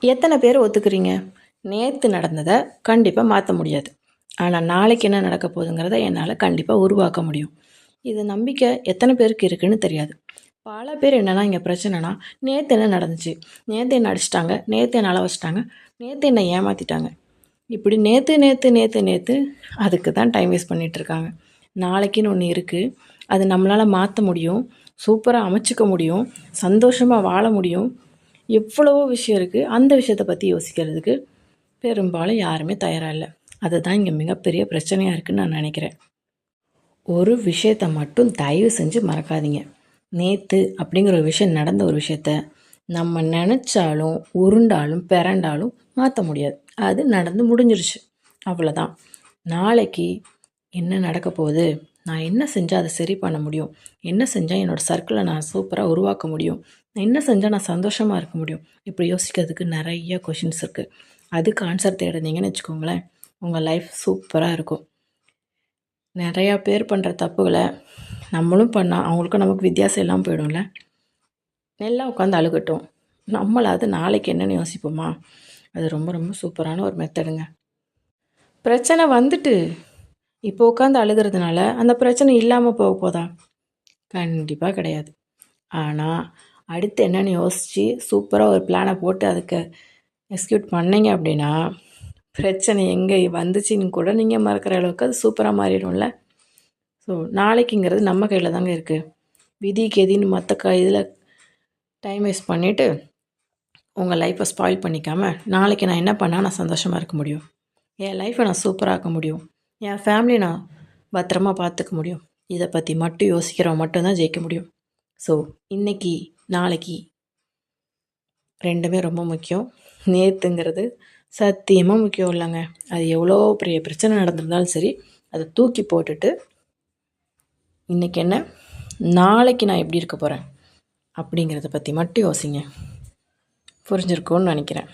எத்தனை பேர் ஒத்துக்கிறீங்க? நேற்று நடந்ததை கண்டிப்பாக மாற்ற முடியாது. ஆனால் நாளைக்கு என்ன நடக்க போகுதுங்கிறத என்னால் கண்டிப்பாக உருவாக்க முடியும். இது நம்பிக்கை எத்தனை பேருக்கு இருக்குன்னு தெரியாது. பல பேர் என்னென்னா இங்கே பிரச்சனைனா, நேற்று என்ன நடந்துச்சு, நேற்று என்ன அடிச்சிட்டாங்க, நேற்று என்ன அளவச்சிட்டாங்க, நேற்று என்ன ஏமாற்றிட்டாங்க, இப்படி நேற்று நேற்று நேற்று நேற்று அதுக்கு தான் டைம் வேஸ்ட் பண்ணிகிட்ருக்காங்க. நாளைக்குன்னு ஒன்று இருக்குது, அது நம்மளால் மாற்ற முடியும், சூப்பராக அமைச்சிக்க முடியும், சந்தோஷமாக வாழ முடியும். எவ்வளவோ விஷயம் இருக்குது. அந்த விஷயத்தை பற்றி யோசிக்கிறதுக்கு பெரும்பாலும் யாருமே தயாராக இல்லை. அதுதான் இங்கே மிகப்பெரிய பிரச்சனையாக இருக்குதுன்னு நான் நினைக்கிறேன். ஒரு விஷயத்தை மட்டும் தயவு செஞ்சு மறக்காதீங்க. நேற்று அப்படிங்கிற ஒரு விஷயம் நடந்த ஒரு விஷயத்த நம்ம நினச்சாலும் உருண்டாலும் பிறண்டாலும் மாற்ற முடியாது. அது நடந்து முடிஞ்சிருச்சு, அவ்வளோதான். நாளைக்கு என்ன நடக்க போகுது, நான் என்ன செஞ்சால் அதை சரி பண்ண முடியும், என்ன செஞ்சால் என்னோடய சர்க்கிளை நான் சூப்பராக உருவாக்க முடியும், என்ன செஞ்சால் நான் சந்தோஷமாக இருக்க முடியும், இப்படி யோசிக்கிறதுக்கு நிறைய கொஷின்ஸ் இருக்குது. அதுக்கு ஆன்சர் தேடுனீங்கன்னு வச்சுக்கோங்களேன், உங்கள் லைஃப் சூப்பராக இருக்கும். நிறையா பேர் பண்ணுற தப்புகளை நம்மளும் பண்ணால் அவங்களுக்கும் நமக்கு வித்தியாசம் எல்லாம் போயிடும்ல. நல்லா உட்காந்து அழுகட்டும், நம்மளாவது நாளைக்கு என்னென்னு யோசிப்போமா? அது ரொம்ப ரொம்ப சூப்பரான ஒரு மெத்தடுங்க. பிரச்சனை வந்துட்டு இப்போ உட்காந்து அழுகிறதுனால அந்த பிரச்சனை இல்லாமல் போக போதா? கண்டிப்பாக கிடையாது. ஆனால் அடுத்து என்னென்னு யோசித்து சூப்பராக ஒரு பிளானை போட்டு அதுக்கு எக்ஸிக்யூட் பண்ணிங்க அப்படின்னா, பிரச்சனை எங்கே வந்துச்சின்னு கூட நீங்கள் மறக்கிற அளவுக்கு அது சூப்பராக மாறிடும்ல. ஸோ நாளைக்குங்கிறது நம்ம கையில் தாங்க இருக்குது. விதி கெதின்னு மற்ற இதில் டைம் வேஸ்ட் பண்ணிவிட்டு உங்கள் லைஃப்பை ஸ்பாயில் பண்ணிக்காமல், நாளைக்கு நான் என்ன பண்ணால் நான் சந்தோஷமாக இருக்க முடியும், என் லைஃப்பை நான் சூப்பராக முடியும், என் ஃபேமிலியை நான் பத்திரமா பார்த்துக்க முடியும், இதை பற்றி மட்டும் யோசிக்கிறவன் மட்டும்தான் ஜெயிக்க முடியும். ஸோ இன்றைக்கி நாளைக்கு ரெண்டுமே ரொம்ப முக்கியம். நேற்றுங்கிறது சத்தியமாக முக்கியம் இல்லைங்க. அது எவ்வளோ பெரிய பிரச்சனை நடந்திருந்தாலும் சரி, அதை தூக்கி போட்டுட்டு இன்றைக்கி என்ன, நாளைக்கு நான் எப்படி இருக்க போகிறேன் அப்படிங்கிறத பற்றி மட்டும் யோசிங்க. புரிஞ்சிருக்கும்னு நினைக்கிறேன்.